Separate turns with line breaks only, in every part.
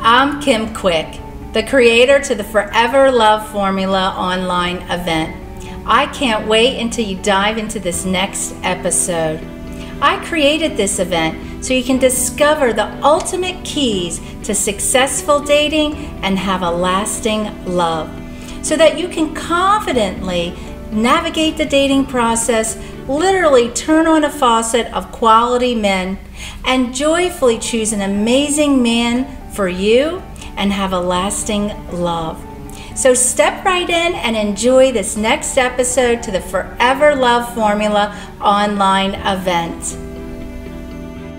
I'm Kim Quick, the creator to the Forever Love Formula online event. I can't wait until you dive into this next episode. I created this event so you can discover the ultimate keys to successful dating and have a lasting love, so that you can confidently navigate the dating process, literally turn on a faucet of quality men, and joyfully choose an amazing man for you and have a lasting love. So step right in and enjoy this next episode to the Forever Love Formula online event.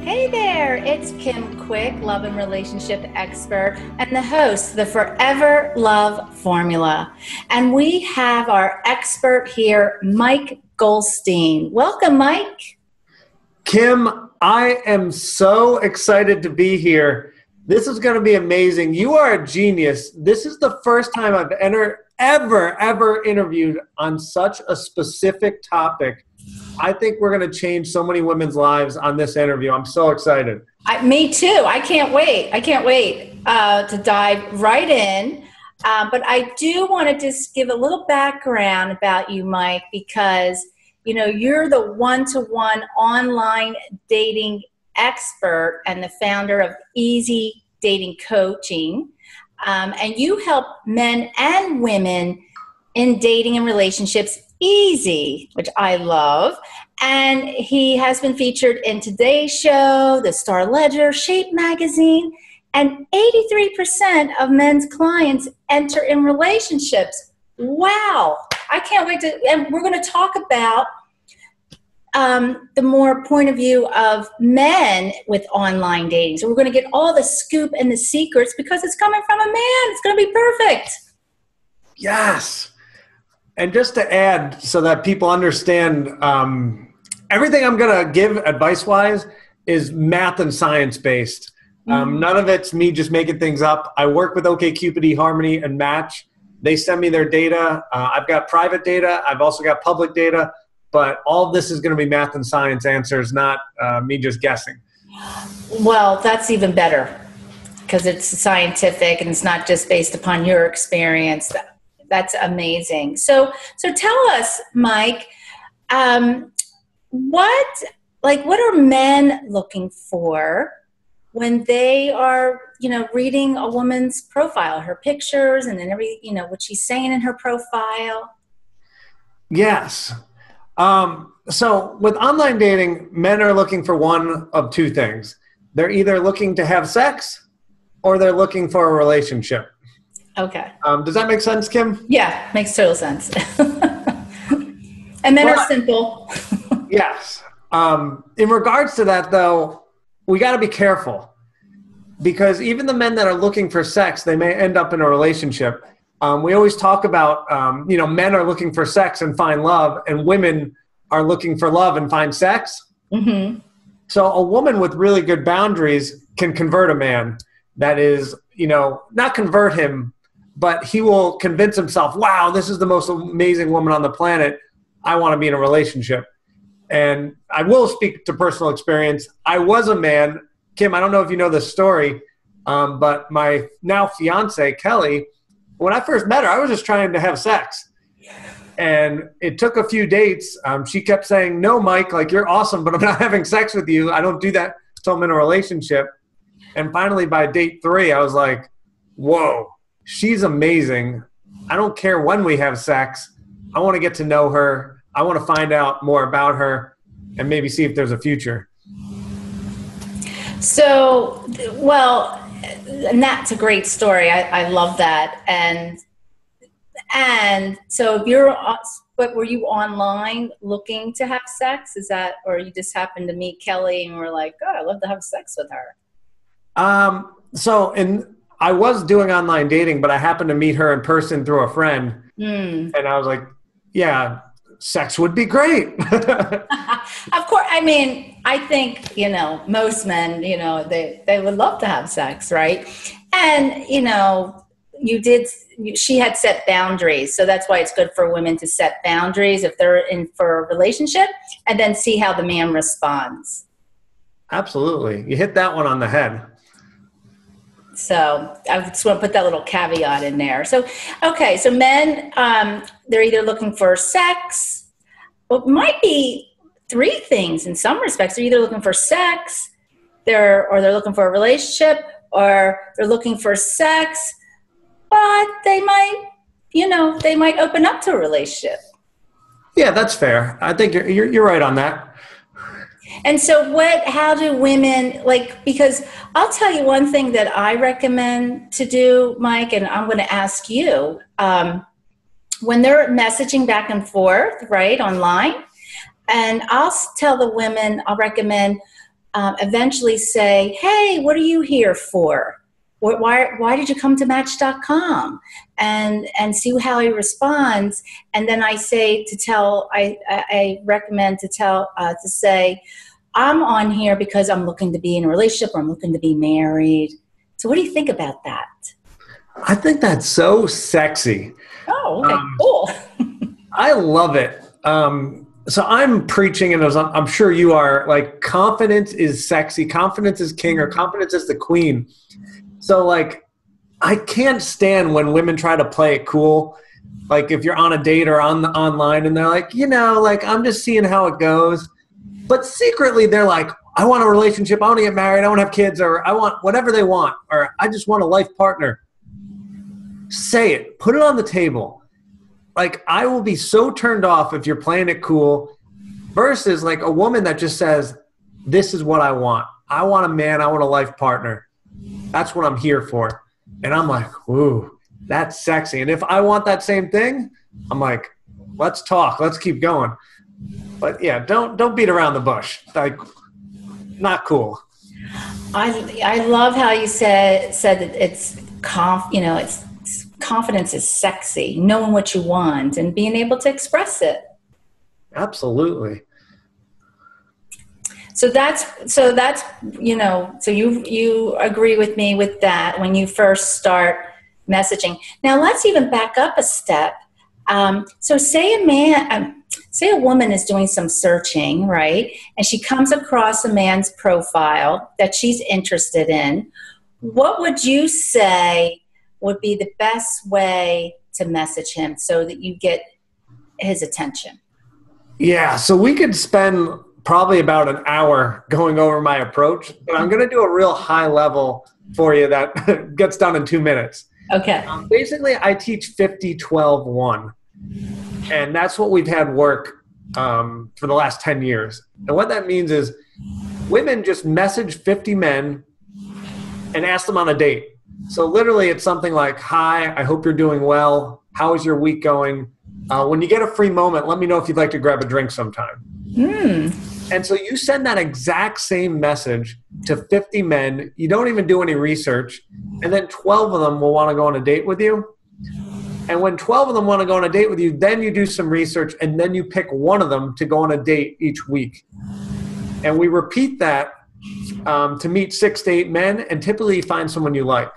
Hey there, it's Kim Quick, love and relationship expert and the host of the Forever Love Formula. And we have our expert here, Mike Goldstein. Welcome, Mike.
Kim, I am so excited to be here. This is going to be amazing. You are a genius. This is the first time I've ever interviewed on such a specific topic. I think we're going to change so many women's lives on this interview. I'm so excited.
Me too. I can't wait. To dive right in. But I do want to just give a little background about you, Mike, because you're the one-to-one online dating expert and the founder of Easy Dating Coaching. And you help men and women in dating and relationships easy, which I love. And he has been featured in Today's Show, the Star Ledger, Shape Magazine, and 83% of men's clients enter in relationships. Wow. I can't wait and we're going to talk about the more point of view of men with online dating. So we're going to get all the scoop and the secrets because it's coming from a man. It's going to be perfect.
Yes. And just to add so that people understand, everything I'm going to give advice-wise is math and science-based. None of it's me just making things up. I work with OkCupid, eHarmony, and Match. They send me their data. I've got private data. I've also got public data. But all of this is going to be math and science answers, not me just guessing.
Well, that's even better because it's scientific and it's not just based upon your experience. That's amazing. So tell us, Mike, what are men looking for when they are, reading a woman's profile, her pictures, and then what she's saying in her profile?
Yes. So with online dating, men are looking for one of two things. They're either looking to have sex or they're looking for a relationship.
Okay.
Does that make sense, Kim?
Yeah, makes total sense. And men are simple.
Yes. In regards to that, though, we got to be careful because even the men that are looking for sex, they may end up in a relationship. We always talk about, men are looking for sex and find love, and women are looking for love and find sex. Mm-hmm. So a woman with really good boundaries can convert a man. That is, not convert him, but he will convince himself, wow, this is the most amazing woman on the planet. I want to be in a relationship. And I will speak to personal experience. I was a man. Kim, I don't know if you know this story, but my now fiance, Kelly, when I first met her, I was just trying to have sex. And it took a few dates. She kept saying, no, Mike, you're awesome, but I'm not having sex with you. I don't do that until I'm in a relationship. And finally, by date 3, I was like, whoa, she's amazing. I don't care when we have sex. I want to get to know her. I want to find out more about her and maybe see if there's a future.
So, and that's a great story. I love that. And so were you online looking to have sex? Is that, or you just happened to meet Kelly and were like, God, I'd love to have sex with her?
I was doing online dating, but I happened to meet her in person through a friend. And I was like, yeah, sex would be great.
Of course. I mean, I think, most men, they would love to have sex, right? And, she had set boundaries. So that's why it's good for women to set boundaries if they're in for a relationship and then see how the man responds.
Absolutely. You hit that one on the head.
So I just want to put that little caveat in there. So, okay, so men, they're either looking for sex, well, it might be three things in some respects. They're either looking for sex, they're looking for a relationship, or they're looking for sex, but they might, they might open up to a relationship.
Yeah, that's fair. I think you're right on that.
And so how do women, because I'll tell you one thing that I recommend to do, Mike, and I'm going to ask you, when they're messaging back and forth, right, online, and I'll tell the women, I'll recommend eventually say, hey, what are you here for? Why did you come to Match.com? And see how he responds. And then I say I recommend to say, I'm on here because I'm looking to be in a relationship or I'm looking to be married. So what do you think about that?
I think that's so sexy.
Oh, okay, cool.
I love it. So I'm preaching, and as I'm sure you are, like, confidence is sexy, confidence is king, or confidence is the queen. So, like, I can't stand when women try to play it cool. Like, if you're on a date or online and they're like, I'm just seeing how it goes. But secretly they're like, I want a relationship, I want to get married, I want to have kids, or I want whatever they want, or I just want a life partner. Say it. Put it on the table. Like, I will be so turned off if you're playing it cool versus, like, a woman that just says, this is what I want. I want a man. I want a life partner. That's what I'm here for. And I'm like, ooh, that's sexy. And if I want that same thing, I'm like, let's talk. Let's keep going. But yeah, don't beat around the bush. Like, not cool.
I love how you said that it's confidence is sexy, knowing what you want and being able to express it.
Absolutely.
So you agree with me with that when you first start messaging. Now let's even back up a step. So say a woman is doing some searching, right? And she comes across a man's profile that she's interested in. What would you say would be the best way to message him so that you get his attention?
Yeah, so we could spend probably about an hour going over my approach, but I'm going to do a real high level for you that gets done in 2 minutes.
Okay.
Basically, I teach 50-12-1, and that's what we've had work for the last 10 years. And what that means is women just message 50 men and ask them on a date. So literally it's something like, hi, I hope you're doing well. How is your week going? When you get a free moment, let me know if you'd like to grab a drink sometime. And so you send that exact same message to 50 men. You don't even do any research. And then 12 of them will want to go on a date with you. And when 12 of them want to go on a date with you, then you do some research, and then you pick one of them to go on a date each week. And we repeat that to meet 6 to 8 men, and typically you find someone you like.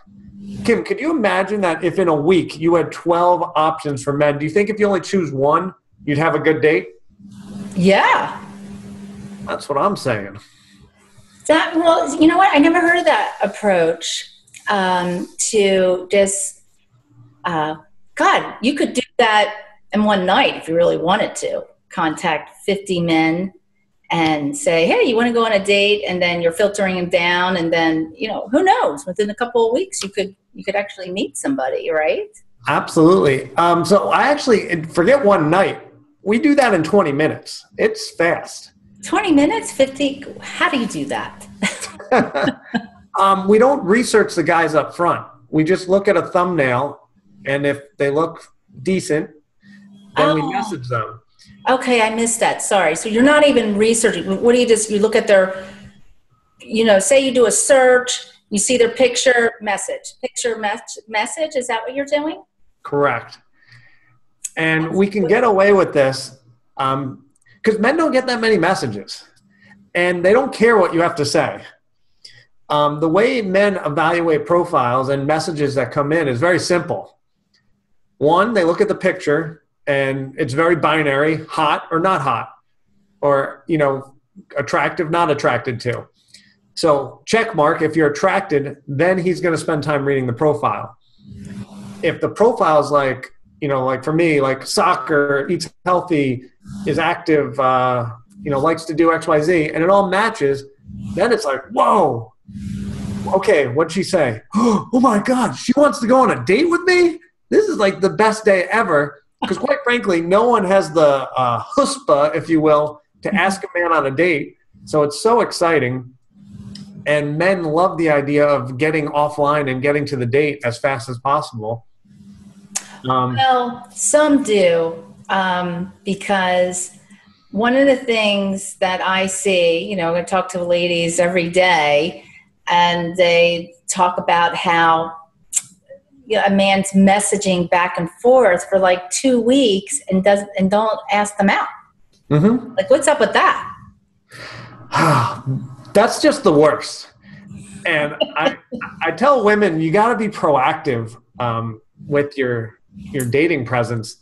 Kim, could you imagine that if in a week you had 12 options for men? Do you think if you only choose one, you'd have a good date?
Yeah.
That's what I'm saying.
Well, you know what? I never heard of that approach to just, God, you could do that in one night if you really wanted to. Contact 50 men and say, hey, you want to go on a date? And then you're filtering them down. And then, who knows? Within a couple of weeks, you could actually meet somebody, right?
Absolutely. So I actually, forget one night. We do that in 20 minutes. It's fast.
20 minutes, 50? How do you do that?
We don't research the guys up front. We just look at a thumbnail, and if they look decent, then we message them.
Okay, I missed that. Sorry. So you're not even researching. What do you look at their, say you do a search, you see their picture, message. Message, is that what you're doing?
Correct. And we can get away with this because men don't get that many messages, and they don't care what you have to say. The way men evaluate profiles and messages that come in is very simple. One, they look at the picture, and it's very binary, hot or not hot, or, attractive, not attracted to. So check mark, if you're attracted, then he's going to spend time reading the profile. If the profile is like, like for me, like soccer, eats healthy, is active, likes to do X, Y, Z, and it all matches, then it's like, whoa, okay, what'd she say? Oh my God, she wants to go on a date with me? This is like the best day ever. Because quite frankly, no one has the chutzpah, if you will, to ask a man on a date. So it's so exciting. And men love the idea of getting offline and getting to the date as fast as possible.
Well, some do, because one of the things that I see, I talk to ladies every day, and they talk about how a man's messaging back and forth for like 2 weeks and don't ask them out. Mm-hmm. Like, what's up with that?
That's just the worst. And I tell women, you got to be proactive with your dating presence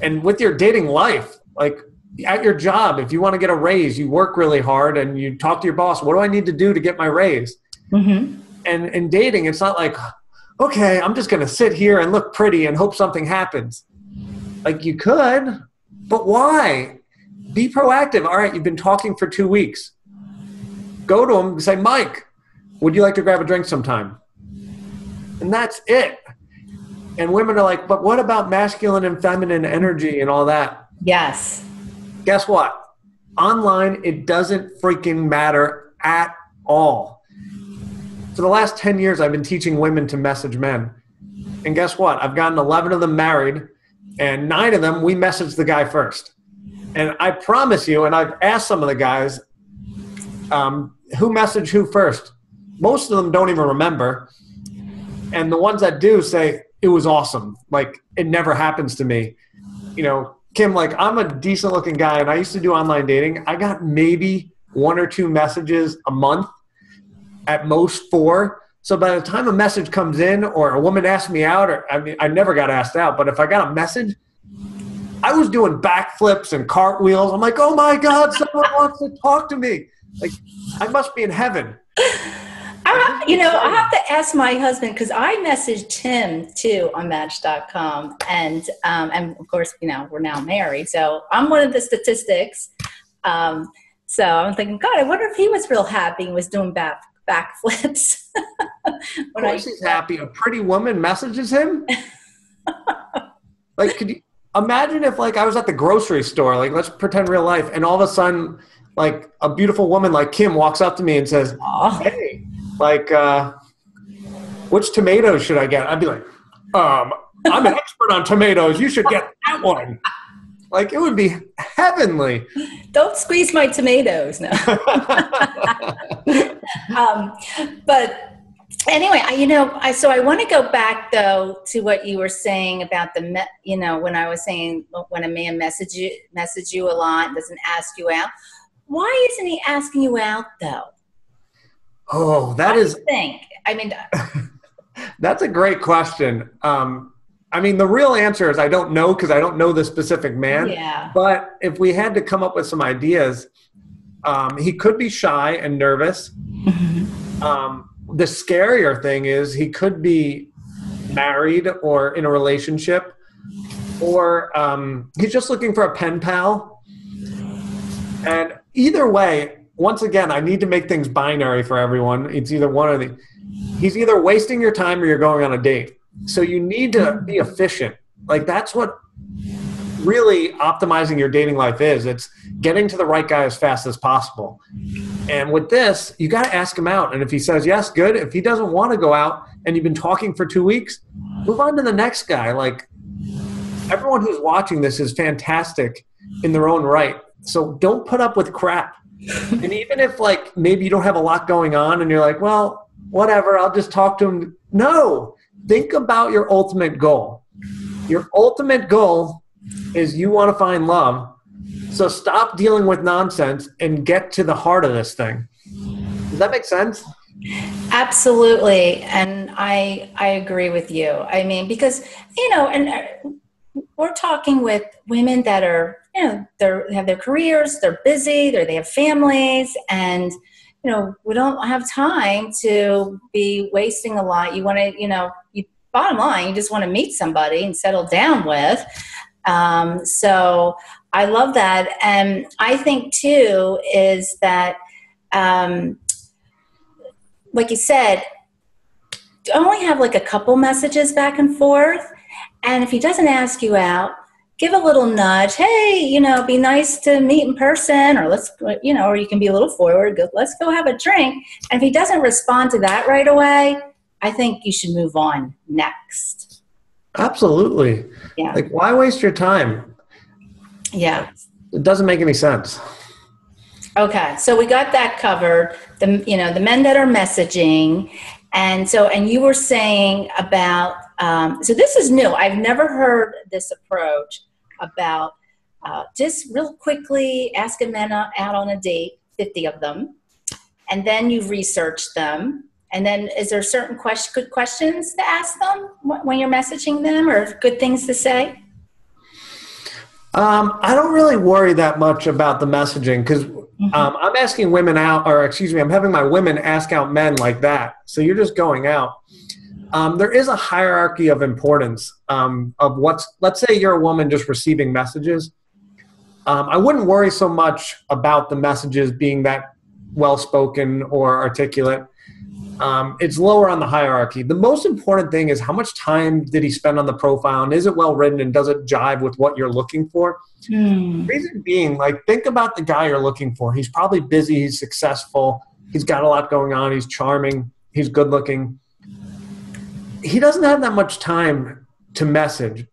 and with your dating life. Like at your job, if you want to get a raise, you work really hard and you talk to your boss. What do I need to do to get my raise? Mm-hmm. And in dating, it's not like, okay, I'm just going to sit here and look pretty and hope something happens. Like you could, but why? Be proactive. All right, you've been talking for 2 weeks. Go to him and say, Mike, would you like to grab a drink sometime? And that's it. And women are like, but what about masculine and feminine energy and all that?
Yes.
Guess what? Online, it doesn't freaking matter at all. For the last 10 years, I've been teaching women to message men. And guess what? I've gotten 11 of them married, and 9 of them, we messaged the guy first. And I promise you, and I've asked some of the guys, who messaged who first? Most of them don't even remember. And the ones that do say, it was awesome. Like, it never happens to me. Kim, like, I'm a decent looking guy, and I used to do online dating. I got maybe 1 or 2 messages a month, at most 4. So by the time a message comes in or a woman asks me out, I never got asked out, but if I got a message, I was doing backflips and cartwheels. I'm like, oh my God, someone wants to talk to me. Like, I must be in heaven.
I have to ask my husband, because I messaged him too on Match.com, and of course, we're now married, so I'm one of the statistics. So I'm thinking, God, I wonder if he was real happy and was doing backflips.
Of course he's happy. A pretty woman messages him. Like, could you imagine if, like, I was at the grocery store, like, let's pretend real life, and all of a sudden, like, a beautiful woman like Kim walks up to me and says, hey, like, which tomatoes should I get? I'd be like, I'm an expert on tomatoes. You should get that one. Like, it would be heavenly.
Don't squeeze my tomatoes. No. But anyway, so I want to go back though to what you were saying about when I was saying when a man message you a lot, doesn't ask you out. Why isn't he asking you out though?
Oh,
what do you think?
That's a great question. The real answer is I don't know, because I don't know the specific man.
Yeah.
But if we had to come up with some ideas, he could be shy and nervous. Mm-hmm. The scarier thing is he could be married or in a relationship, or he's just looking for a pen pal. And either way, once again, I need to make things binary for everyone. It's either one or the. He's either wasting your time or you're going on a date. So you need to be efficient. Like, that's what really optimizing your dating life is. It's getting to the right guy as fast as possible. And with this, you got to ask him out. And if he says yes, good. If he doesn't want to go out and you've been talking for 2 weeks, move on to the next guy. Like, everyone who's watching this is fantastic in their own right. So don't put up with crap. And even if, like, maybe you don't have a lot going on and you're like, well, whatever, I'll just talk to him. No. Think about your ultimate goal. Your ultimate goal is you want to find love. So stop dealing with nonsense and get to the heart of this thing. Does that make sense?
Absolutely. And I agree with you. Because, and we're talking with women that are, they have their careers, they're busy, they have families, and we don't have time to be wasting a lot. You want to, bottom line, you just want to meet somebody and settle down with. So I love that. And I think too is that, like you said, only have like a couple messages back and forth. And if he doesn't ask you out, give a little nudge. Hey, be nice to meet in person, or let's, or you can be a little forward. Let's go have a drink. And if he doesn't respond to that right away, I think you should move on next.
Absolutely.
Yeah.
Like, why waste your time?
Yeah.
It doesn't make any sense.
Okay. So we got that covered. The men that are messaging. And you were saying about, so this is new. I've never heard this approach about just real quickly asking men out on a date, 50 of them, and then you research them. And then is there certain good questions to ask them when you're messaging them, or good things to say?
I don't really worry that much about the messaging because I'm asking women out, or I'm having my women ask out men like that. So you're just going out. There is a hierarchy of importance of let's say you're a woman just receiving messages. I wouldn't worry so much about the messages being that well-spoken or articulate. It's lower on the hierarchy. The most important thing is how much time did he spend on the profile, and is it well written, and does it jive with what you're looking for? Reason being, think about the guy you're looking for. He's probably busy, he's successful, he's got a lot going on, he's charming, he's good looking. He doesn't have that much time to message.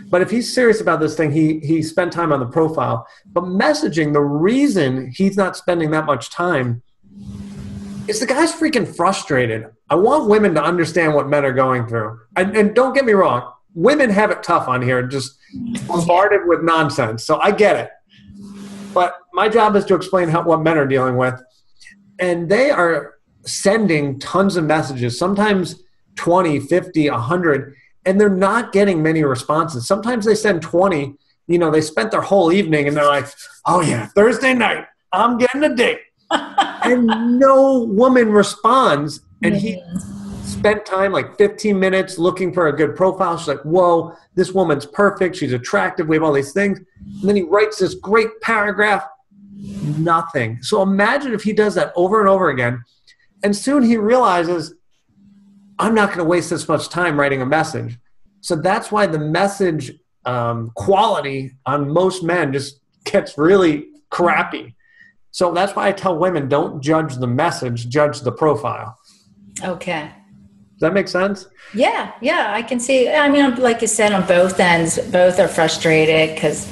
But if he's serious about this thing, he spent time on the profile. But messaging, the reason he's not spending that much time is the guy's freaking frustrated. I want women to understand what men are going through. And don't get me wrong, women have it tough on here, just bombarded with nonsense. So I get it. But my job is to explain what men are dealing with. And they are sending tons of messages, sometimes 20, 50, 100, and they're not getting many responses. Sometimes they send 20, they spent their whole evening and they're like, oh yeah, Thursday night, I'm getting a date. And no woman responds. And he spent time, 15 minutes, looking for a good profile. She's like, whoa, this woman's perfect. She's attractive. We have all these things. And then he writes this great paragraph. Nothing. So imagine if he does that over and over again. And soon he realizes, I'm not going to waste this much time writing a message. So that's why the message quality on most men just gets really crappy. So that's why I tell women, don't judge the message, judge the profile.
Okay.
Does that make sense?
Yeah, I can see. I mean, like you said, on both ends, both are frustrated because,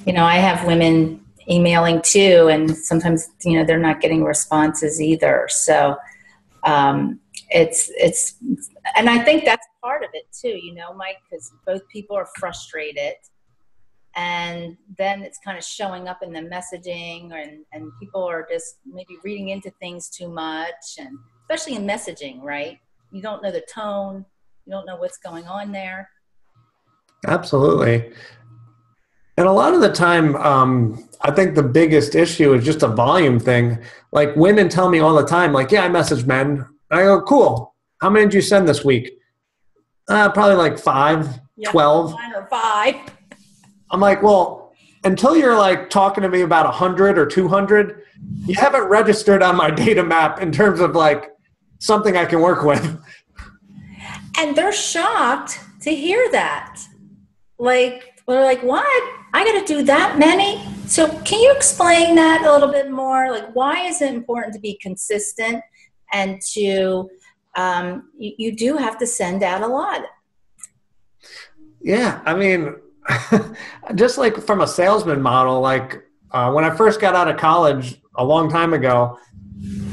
I have women emailing too, and sometimes, they're not getting responses either. So it's, and I think that's part of it too, Mike, because both people are frustrated. And then it's kind of showing up in the messaging, and people are just maybe reading into things too much, and especially in messaging, right? You don't know the tone. You don't know what's going on there.
Absolutely. And a lot of the time, I think the biggest issue is just a volume thing. Like women tell me all the time, yeah, I message men. I go, cool. How many did you send this week? Probably 5, 12.
1 or 5.
I'm like, well, until you're talking to me about 100 or 200, you haven't registered on my data map in terms of something I can work with.
And they're shocked to hear that. They're like, what? I got to do that many? So can you explain that a little bit more? Why is it important to be consistent and to, you do have to send out a lot?
Yeah. I mean, just from a salesman model, when I first got out of college a long time ago,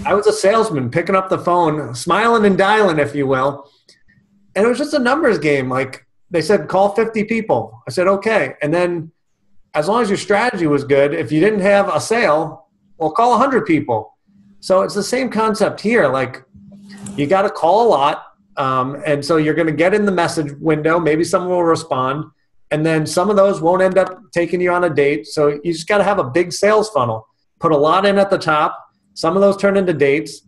I was a salesman picking up the phone, smiling and dialing, if you will. And it was just a numbers game. They said, call 50 people. I said, okay. And then as long as your strategy was good, if you didn't have a sale, well, call 100 people. So it's the same concept here. You got to call a lot. And so you're going to get in the message window. Maybe someone will respond. And then some of those won't end up taking you on a date. So you just got to have a big sales funnel. Put a lot in at the top. Some of those turn into dates,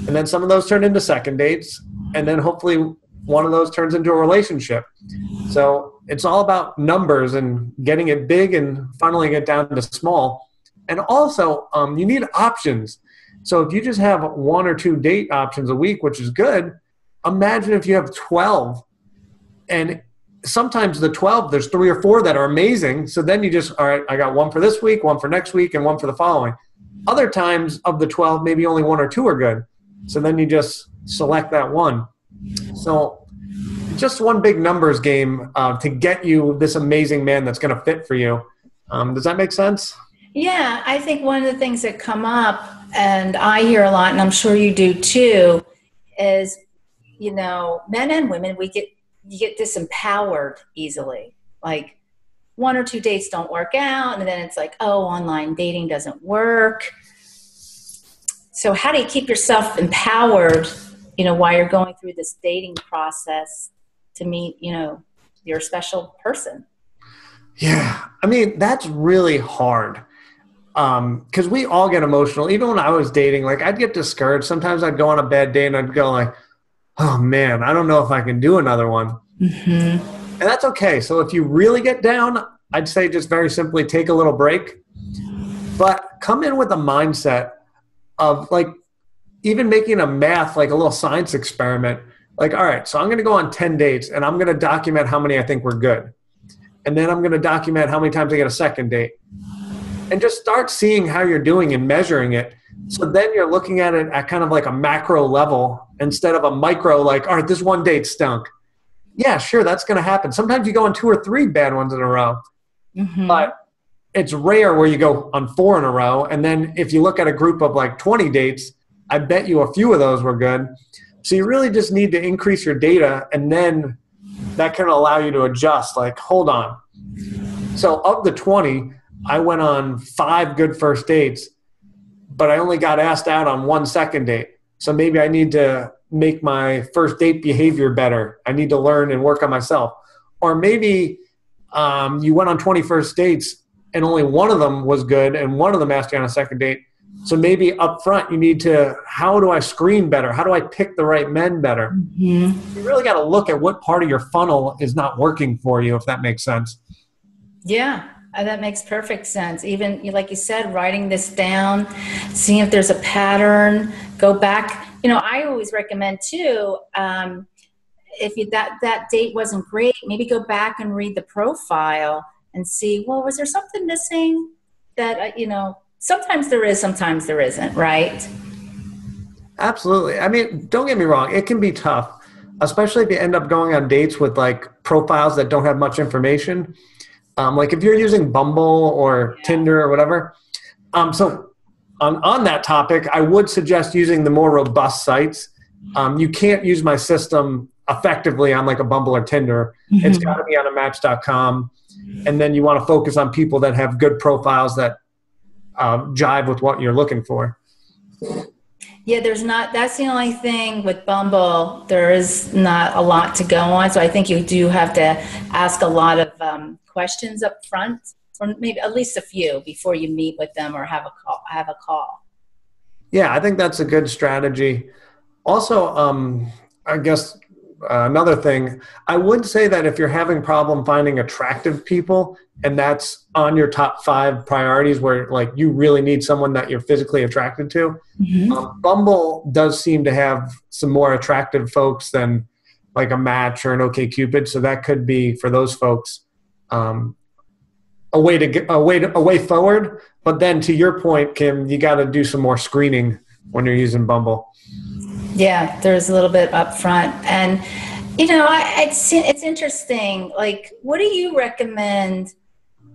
and then some of those turn into second dates, and then hopefully one of those turns into a relationship. So it's all about numbers and getting it big and funneling it down to small. And also, you need options. So if you just have 1 or 2 date options a week, which is good, imagine if you have 12. And sometimes the 12, there's 3 or 4 that are amazing. So then you just, all right, I got 1 for this week, 1 for next week, and 1 for the following. Other times of the 12, maybe only 1 or 2 are good. So then you just select that one. So just one big numbers game to get you this amazing man that's going to fit for you. Does that make sense?
Yeah, I think one of the things that come up, and I hear a lot, and I'm sure you do too, is, you know, men and women, you get disempowered easily. Like 1 or 2 dates don't work out, and then it's like, oh, online dating doesn't work. So how do you keep yourself empowered, you know, while you're going through this dating process to meet, you know, your special person?
Yeah, I mean, that's really hard. Because we all get emotional. Even when I was dating, like I'd get discouraged. Sometimes I'd go on a bad day and I'd go like, oh man, I don't know if I can do another one. Mm-hmm. And that's okay. So if you really get down, I'd say just very simply take a little break. But come in with a mindset of like even making a math, like a little science experiment. Like, all right, so I'm going to go on 10 dates and I'm going to document how many I think were good. And then I'm going to document how many times I get a second date. And just start seeing how you're doing and measuring it. So then you're looking at it at kind of like a macro level instead of a micro, like, all right, this one date stunk. Yeah, sure, that's going to happen. Sometimes you go on 2 or 3 bad ones in a row. Mm-hmm. But it's rare where you go on 4 in a row. And then if you look at a group of like 20 dates, I bet you a few of those were good. So you really just need to increase your data, and then that can allow you to adjust. Like, hold on. So of the 20, I went on 5 good first dates, but I only got asked out on 1 second date. So maybe I need to make my first date behavior better. I need to learn and work on myself. Or maybe you went on 20 first dates and only one of them was good and one of them asked you on a second date. So maybe up front you need to, how do I screen better? How do I pick the right men better? Mm-hmm. You really got to look at what part of your funnel is not working for you, if that makes sense.
Yeah. That makes perfect sense. Even like you said, writing this down, seeing if there's a pattern, go back. You know, I always recommend too, if that date wasn't great, maybe go back and read the profile and see, well, was there something missing that, you know, sometimes there is, sometimes there isn't, right?
Absolutely. I mean, don't get me wrong. It can be tough, especially if you end up going on dates with like profiles that don't have much information. Like if you're using Bumble or Tinder or whatever. So on that topic, I would suggest using the more robust sites. You can't use my system effectively on like a Bumble or Tinder. Mm-hmm. It's got to be on a match.com. And then you want to focus on people that have good profiles that jive with what you're looking for.
Yeah, that's the only thing with Bumble. There is not a lot to go on. So I think you do have to ask a lot of questions up front, or maybe at least a few before you meet with them or have a call.
Yeah, I think that's a good strategy. Also, I guess another thing, I would say that if you're having problem finding attractive people and that's on your top 5 priorities where like you really need someone that you're physically attracted to, mm-hmm. Bumble does seem to have some more attractive folks than like a Match or an OkCupid. So that could be for those folks a way forward. But then to your point, Kim, you got to do some more screening when you're using Bumble.
Yeah, there's a little bit up front. And, you know, it's interesting. Like, what do you recommend?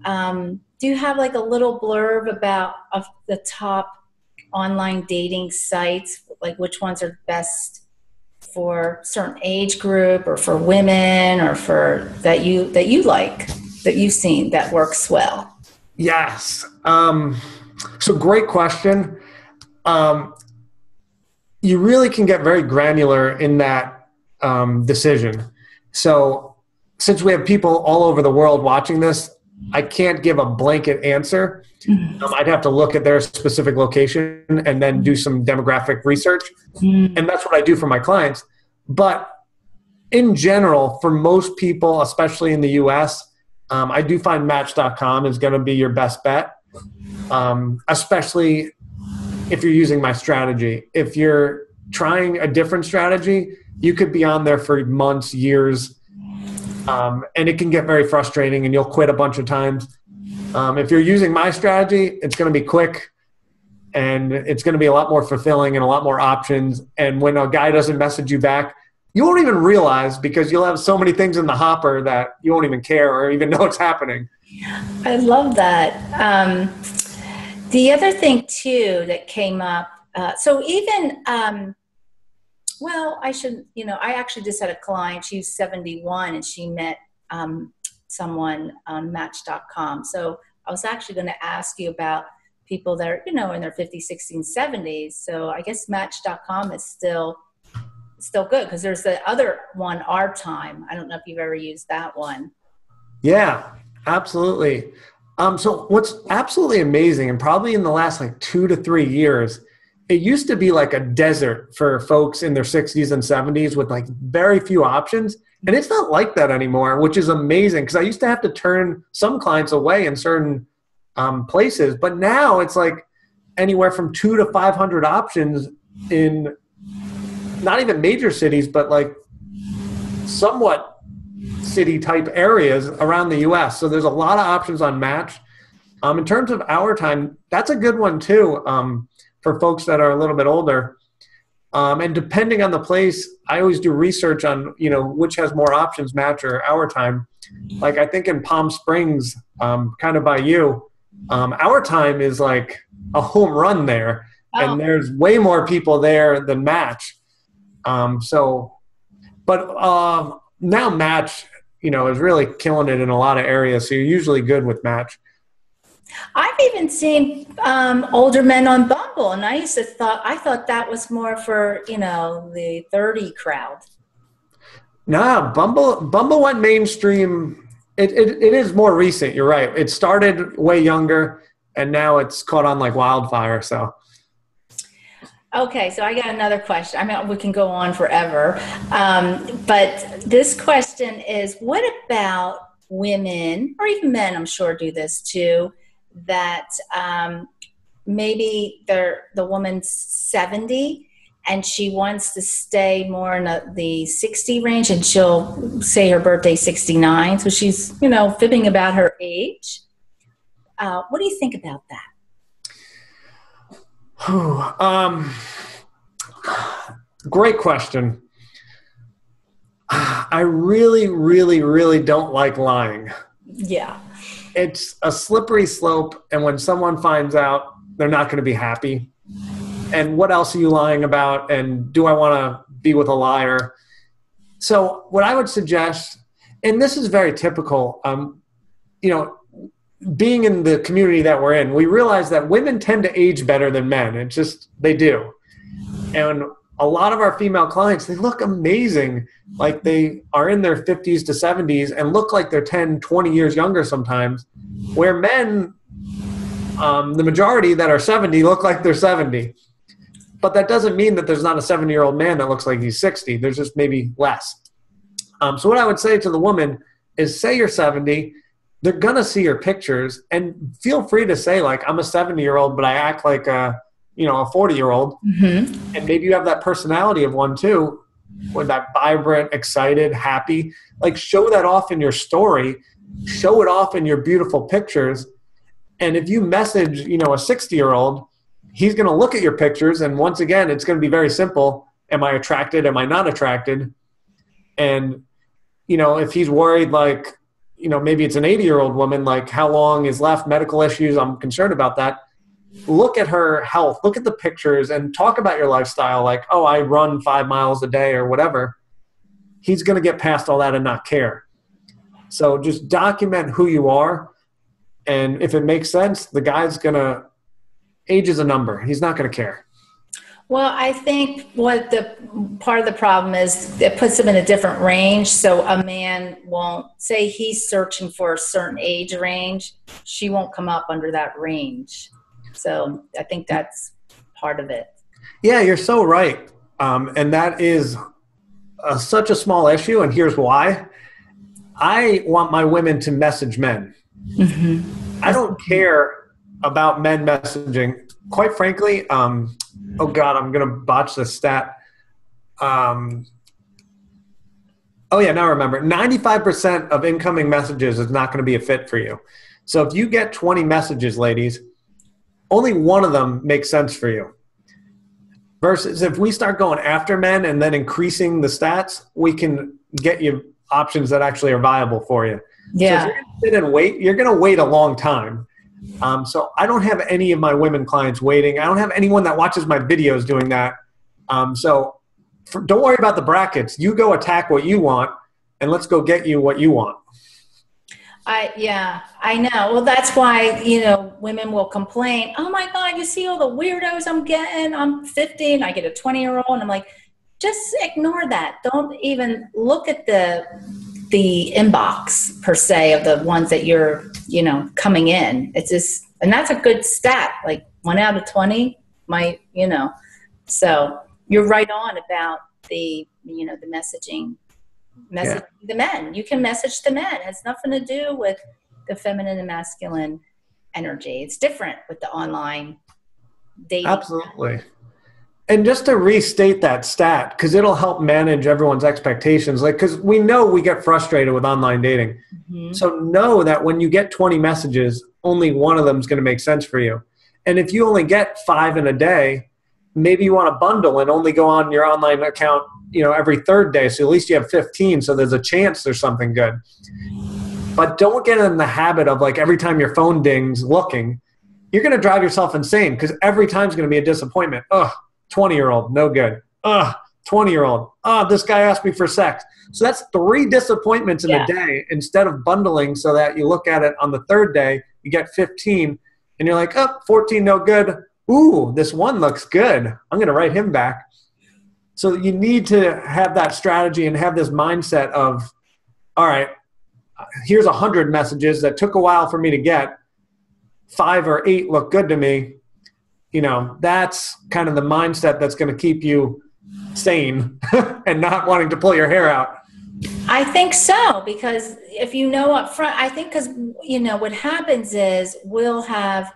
Do you have like a little blurb about of the top online dating sites, like which ones are best for certain age group or for women or for that you like, that you've seen that works well?
Yes. So great question. You really can get very granular in that decision. So since we have people all over the world watching this, I can't give a blanket answer. I'd have to look at their specific location and then do some demographic research. And that's what I do for my clients. But in general, for most people, especially in the US, I do find Match.com is going to be your best bet, especially if you're using my strategy. If you're trying a different strategy, you could be on there for months, years, and it can get very frustrating and you'll quit a bunch of times. If you're using my strategy, it's going to be quick and it's going to be a lot more fulfilling and a lot more options. And when a guy doesn't message you back, you won't even realize because you'll have so many things in the hopper that you won't even care or even know it's happening.
I love that. The other thing too that came up, so even, well, I actually just had a client, she's 71 and she met someone on Match.com. So I was actually going to ask you about people that are, in their 50s, 60s, 70s. So I guess Match.com is still good because there's the other one, Our Time. I don't know if you've ever used that one.
Yeah, absolutely. So what's absolutely amazing, and probably in the last 2 to 3 years, it used to be like a desert for folks in their 60s and 70s with very few options. And it's not like that anymore, which is amazing because I used to have to turn some clients away in certain places. But now it's anywhere from 200 to 500 options in not even major cities, but somewhat city type areas around the US. So there's a lot of options on Match. In terms of Our Time, that's a good one too for folks that are a little bit older. And depending on the place, I always do research on, which has more options, Match or Our Time. I think in Palm Springs, kind of by you, Our Time is a home run there. Oh. And there's way more people there than Match. Now Match, is really killing it in a lot of areas. So you're usually good with Match.
I've even seen older men on Bumble, and I thought that was more for the 30 crowd.
Nah, Bumble went mainstream. It is more recent. You're right. It started way younger, and now it's caught on like wildfire. So.
Okay, so I got another question. I mean, we can go on forever, but this question is: what about women, or even men? I'm sure do this too. That maybe the woman's 70 and she wants to stay more in the 60 range, and she'll say her birthday's 69, so she's fibbing about her age. What do you think about that?
Great question. I really, really, really don't like lying.
Yeah.
It's a slippery slope, and when someone finds out, they're not going to be happy. And what else are you lying about? And do I want to be with a liar? So what I would suggest, and this is very typical, being in the community that we're in, we realize that women tend to age better than men. It's just, they do. And a lot of our female clients, they look amazing. Like they are in their 50s to 70s and look like they're 10, 20 years younger sometimes, where men, the majority that are 70 look like they're 70. But that doesn't mean that there's not a 70-year-old man that looks like he's 60. There's just maybe less. So what I would say to the woman is, say you're 70, they're going to see your pictures, and feel free to say, I'm a 70-year-old, but I act like a 40-year-old. Mm-hmm. And maybe you have that personality of one too, with that vibrant, excited, happy. Show that off in your story. Show it off in your beautiful pictures. And if you message, a 60-year-old, he's going to look at your pictures. And once again, it's going to be very simple. Am I attracted? Am I not attracted? And, if he's worried, maybe it's an 80-year-old woman, how long is left, medical issues, I'm concerned about that. Look at her health, look at the pictures, and talk about your lifestyle, I run 5 miles a day or whatever. He's going to get past all that and not care. So just document who you are. And if it makes sense, the guy's going to, age is a number. He's not going to care.
Well, I think what the part of the problem is, it puts them in a different range. So a man won't say he's searching for a certain age range. She won't come up under that range. So I think that's part of it.
Yeah, you're so right. And that is such a small issue. And here's why. I want my women to message men. Mm-hmm. I don't care about men messaging. Quite frankly, oh God, I'm going to botch this stat. Oh yeah, now I remember. 95% of incoming messages is not going to be a fit for you. So if you get 20 messages, ladies, only one of them makes sense for you. Versus if we start going after men and then increasing the stats, we can get you options that actually are viable for you.
Yeah.
So if you're going to sit and wait, you're going to wait a long time. So I don't have any of my women clients waiting. I don't have anyone that watches my videos doing that. Don't worry about the brackets. You go attack what you want, and let's go get you what you want.
I know. Well, that's why, women will complain, oh my God, you see all the weirdos I'm getting? I'm 50 and I get a 20-year-old. And I'm like, just ignore that. Don't even look at the inbox per se of the ones that you're, coming in. It's just, and that's a good stat. Like 1 out of 20 might, so you're right on about the messaging. The men. You can message the men. It has nothing to do with the feminine and masculine energy. It's different with the online dating.
Absolutely. And just to restate that stat, because it'll help manage everyone's expectations. Because we know we get frustrated with online dating. Mm-hmm. So know that when you get 20 messages, only one of them is going to make sense for you. And if you only get 5 in a day, maybe you want to bundle and only go on your online account every third day, so at least you have 15, so there's a chance there's something good. But don't get in the habit of every time your phone dings looking, you're going to drive yourself insane because every time's going to be a disappointment. 20-year-old, no good. 20-year-old, this guy asked me for sex. So that's 3 disappointments in a day instead of bundling so that you look at it on the third day, you get 15, and you're like, 14, no good. Ooh, this one looks good. I'm going to write him back. So you need to have that strategy and have this mindset of, all right, here's 100 messages that took a while for me to get. 5 or 8 look good to me. That's kind of the mindset that's going to keep you sane and not wanting to pull your hair out.
I think so, because if up front, I think because, what happens is we'll have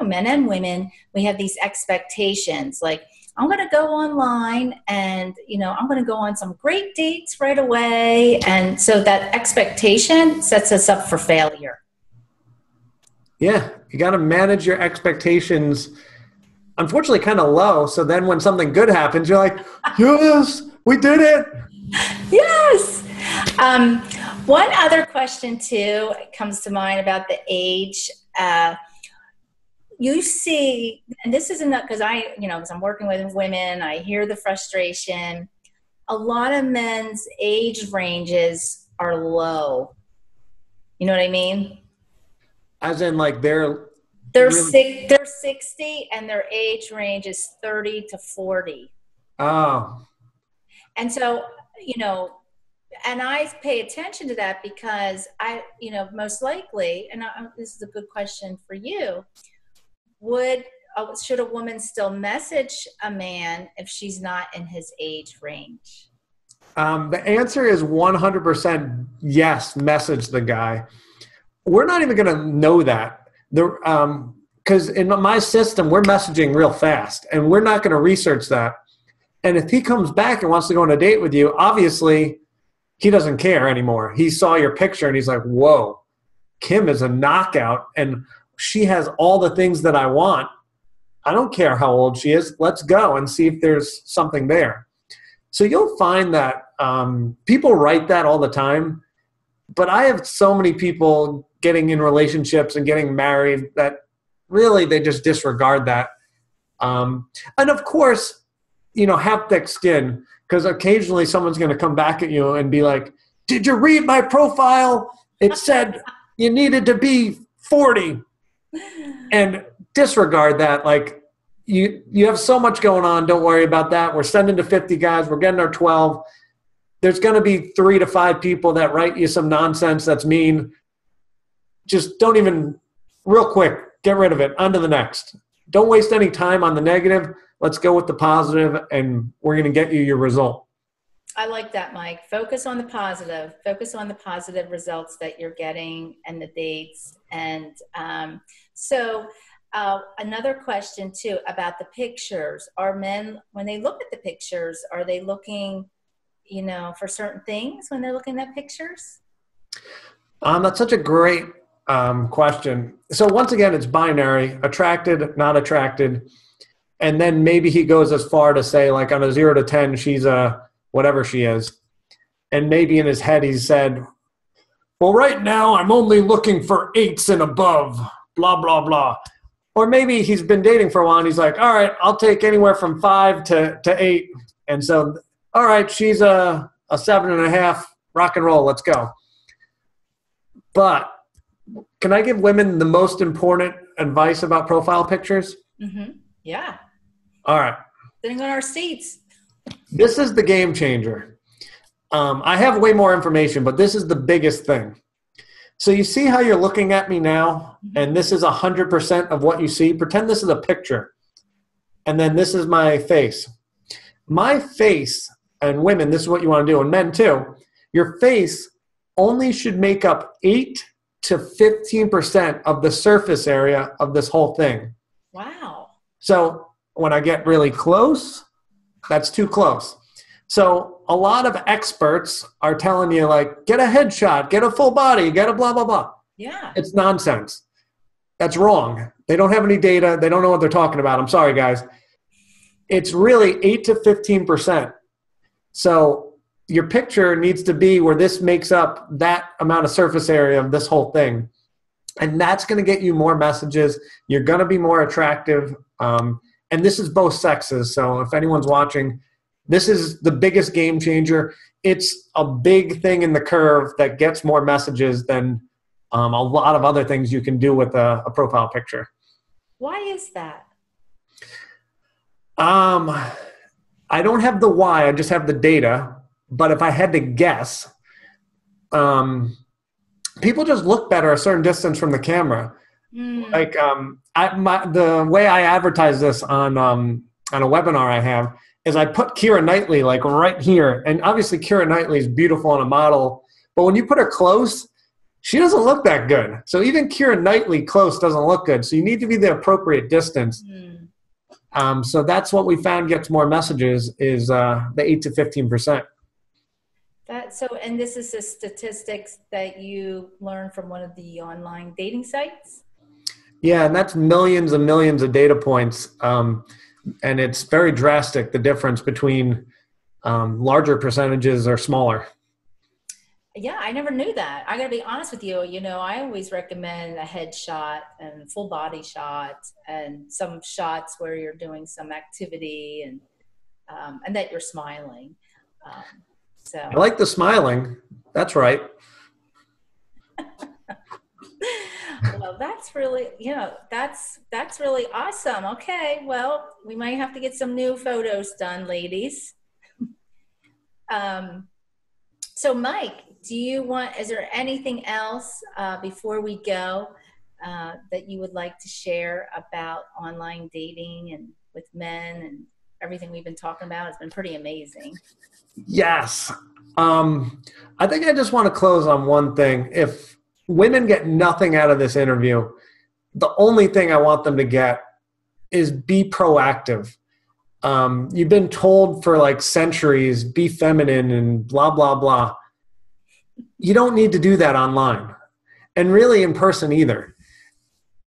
men and women, we have these expectations like, I'm going to go online and, I'm going to go on some great dates right away. And so that expectation sets us up for failure.
Yeah. You got to manage your expectations, unfortunately, kind of low. So then when something good happens, you're like, yes, we did it.
Yes. One other question too comes to mind about the age. You see, and this isn't because because I'm working with women, I hear the frustration. A lot of men's age ranges are low. You know what I mean?
As in, they're
really... they're 60 and their age range is 30 to 40.
Oh.
And so, and I pay attention to that because most likely, and this is a good question for you. Should a woman still message a man if she's not in his age range?
The answer is 100% yes, message the guy. We're not even going to know that. Because in my system, we're messaging real fast, and we're not going to research that. And if he comes back and wants to go on a date with you, obviously he doesn't care anymore. He saw your picture, and he's like, whoa, Kim is a knockout, and she has all the things that I want. I don't care how old she is. Let's go and see if there's something there. So you'll find that people write that all the time, but I have so many people getting in relationships and getting married that really they just disregard that. And of course, have thick skin, because occasionally someone's going to come back at you and be like, did you read my profile? It said you needed to be 40. And disregard that. you have so much going on. Don't worry about that. We're sending to 50 guys. We're getting our 12. There's going to be 3 to 5 people that write you some nonsense that's mean. Just don't even, real quick, get rid of it. On to the next. Don't waste any time on the negative. Let's go with the positive, and we're going to get you your result.
I like that, Mike. Focus on the positive. Focus on the positive results that you're getting and the dates. And another question, too, about the pictures. Are men, when they look at the pictures, are they looking, for certain things when they're looking at pictures?
That's such a great question. So once again, it's binary, attracted, not attracted. And then maybe he goes as far to say, like, on a 0 to 10, she's a whatever she is. And maybe in his head he said, well, right now I'm only looking for 8s and above, blah, blah, blah. Or maybe he's been dating for a while and he's like, all right, I'll take anywhere from 5 to 8. And so, all right, she's a 7.5, rock and roll, let's go. But can I give women the most important advice about profile pictures?
Mm-hmm. Yeah.
All right.
Sitting on our seats.
This is the game changer. I have way more information, but this is the biggest thing. So you see how you're looking at me now, and this is 100% of what you see? Pretend this is a picture, and then this is my face. My face, and women, this is what you want to do, and men too, your face only should make up 8 to 15% of the surface area of this whole thing.
Wow.
So when I get really close, that's too close. So a lot of experts are telling you, like, get a headshot, get a full body, get a blah, blah, blah.
Yeah.
It's nonsense. That's wrong. They don't have any data. They don't know what they're talking about. I'm sorry, guys. It's really 8 to 15%. So your picture needs to be where this makes up that amount of surface area of this whole thing. And that's going to get you more messages. You're going to be more attractive. And this is both sexes. So if anyone's watching, this is the biggest game changer. It's a big thing in the curve that gets more messages than a lot of other things you can do with a profile picture.
Why is that?
I don't have the why. I just have the data. But if I had to guess, people just look better a certain distance from the camera. Like the way I advertise this on a webinar I have is I put Keira Knightley like right here, and obviously Keira Knightley is beautiful on a model, but when you put her close, she doesn't look that good. So even Keira Knightley close doesn't look good. So you need to be the appropriate distance. So that's what we found gets more messages is the 8 to 15%.
And this is the statistics that you learned from one of the online dating sites?
Yeah, and that's millions and millions of data points. And it's very drastic, the difference between larger percentages or smaller.
Yeah, I never knew that. I got to be honest with you. I always recommend a headshot and full body shot and some shots where you're doing some activity and that you're smiling. So
I like the smiling. That's right.
Well, that's really, that's really awesome. Okay, well, we might have to get some new photos done, ladies. So Mike, is there anything else before we go that you would like to share about online dating and with men and everything we've been talking about? It's been pretty amazing.
Yes. I think I just want to close on one thing. If women get nothing out of this interview, the only thing I want them to get is be proactive. You've been told for like centuries, be feminine and blah, blah, blah. You don't need to do that online and really in person either.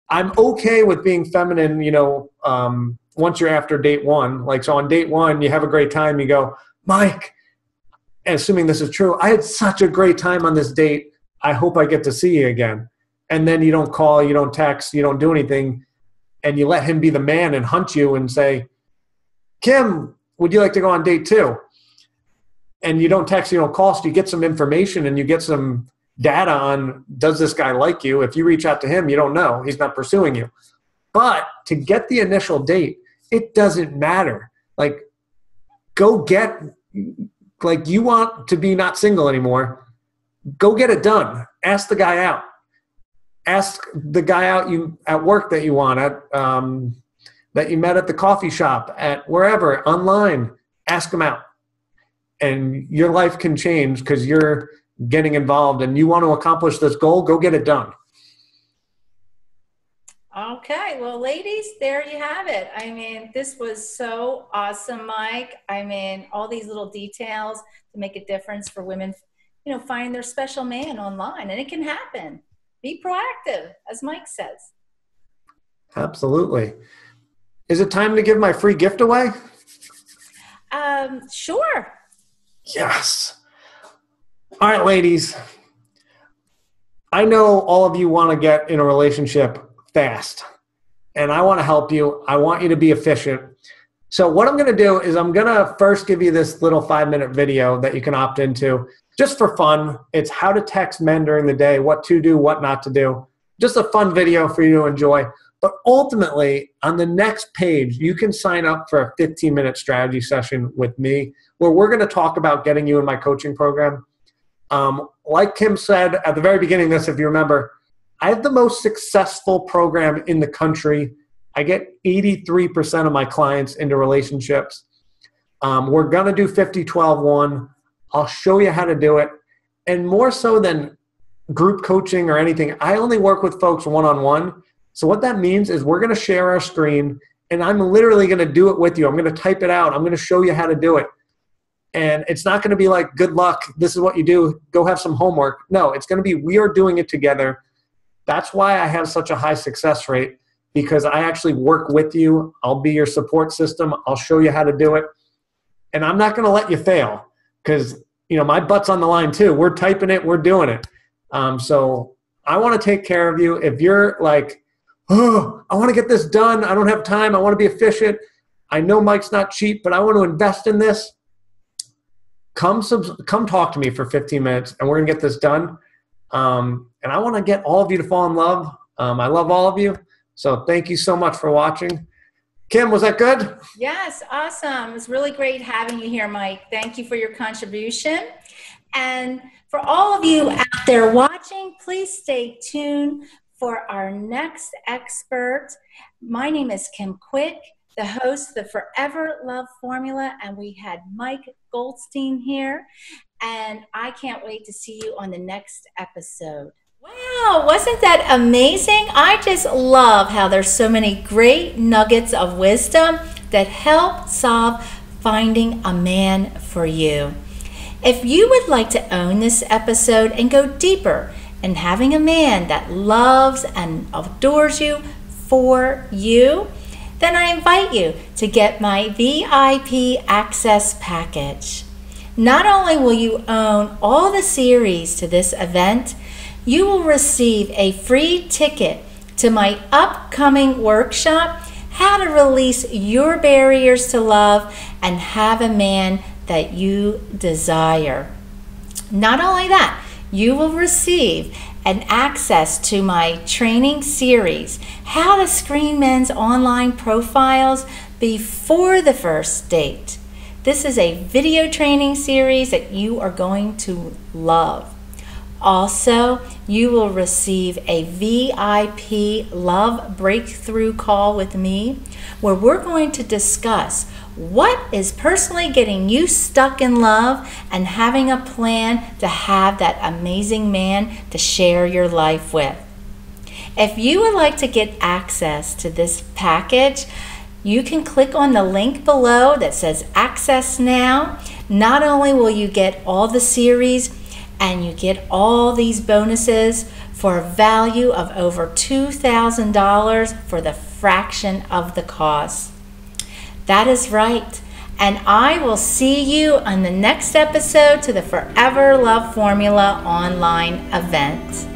I'm okay with being feminine, once you're after date one. Like, so on date one, you have a great time. You go, Mike, and assuming this is true, I had such a great time on this date. I hope I get to see you again. And then you don't call, you don't text, you don't do anything. And you let him be the man and hunt you and say, Kim, would you like to go on date 2? And you don't text, you don't call, so you get some information and you get some data on, does this guy like you? If you reach out to him, you don't know. He's not pursuing you. But to get the initial date, it doesn't matter. Like, go get, like, you want to be not single anymore, go get it done. Ask the guy out. Ask the guy out you at work that you want, at that you met at the coffee shop, at wherever, online. Ask him out. And your life can change because you're getting involved and you want to accomplish this goal, go get it done.
Okay, well, ladies, there you have it. I mean, this was so awesome, Mike. I mean, all these little details to make a difference for women, you know, finding their special man online, and it can happen. Be proactive, as Mike says.
Absolutely. Is it time to give my free gift away?
Sure.
Yes. All right, ladies. I know all of you want to get in a relationship fast, and I want to help you. I want you to be efficient. So what I'm going to do is I'm going to first give you this little 5-minute video that you can opt into just for fun. It's how to text men during the day, what to do, what not to do. Just a fun video for you to enjoy. But ultimately, on the next page, you can sign up for a 15-minute strategy session with me where we're going to talk about getting you in my coaching program. Like Kim said at the very beginning of this, if you remember, I have the most successful program in the country. I get 83% of my clients into relationships. We're going to do 50-12-1. I'll show you how to do it. And more so than group coaching or anything, I only work with folks one-on-one. So what that means is we're going to share our screen, and I'm literally going to do it with you. I'm going to type it out. I'm going to show you how to do it. And it's not going to be like, good luck, this is what you do, go have some homework. No, it's going to be, we are doing it together. That's why I have such a high success rate, because I actually work with you. I'll be your support system. I'll show you how to do it. And I'm not going to let you fail because, you know, my butt's on the line too. We're typing it. We're doing it. So I want to take care of you. If you're like, oh, I want to get this done, I don't have time, I want to be efficient, I know Mike's not cheap, but I want to invest in this, come talk to me for 15 minutes and we're going to get this done. And I want to get all of you to fall in love. I love all of you. So thank you so much for watching. Kim, was that good?
Yes, awesome. It was really great having you here, Mike. Thank you for your contribution. And for all of you out there watching, please stay tuned for our next expert. My name is Kim Quick, the host of the Forever Love Formula, and we had Mike Goldstein here, and I can't wait to see you on the next episode. Wow, wasn't that amazing? I just love how there's so many great nuggets of wisdom that help solve finding a man for you. If you would like to own this episode and go deeper in having a man that loves and adores you for you, then I invite you to get my VIP access package. Not only will you own all the series to this event, you will receive a free ticket to my upcoming workshop, How to Release Your Barriers to Love and Have a Man That You Desire. Not only that, you will receive an access to my training series, How to Screen Men's Online Profiles Before the First Date. This is a video training series that you are going to love. Also, you will receive a VIP Love Breakthrough call with me, where we're going to discuss what is personally getting you stuck in love and having a plan to have that amazing man to share your life with. If you would like to get access to this package, you can click on the link below that says Access Now. Not only will you get all the series and you get all these bonuses for a value of over $2,000 for the fraction of the cost. That is right. And I will see you on the next episode to the Forever Love Formula online event.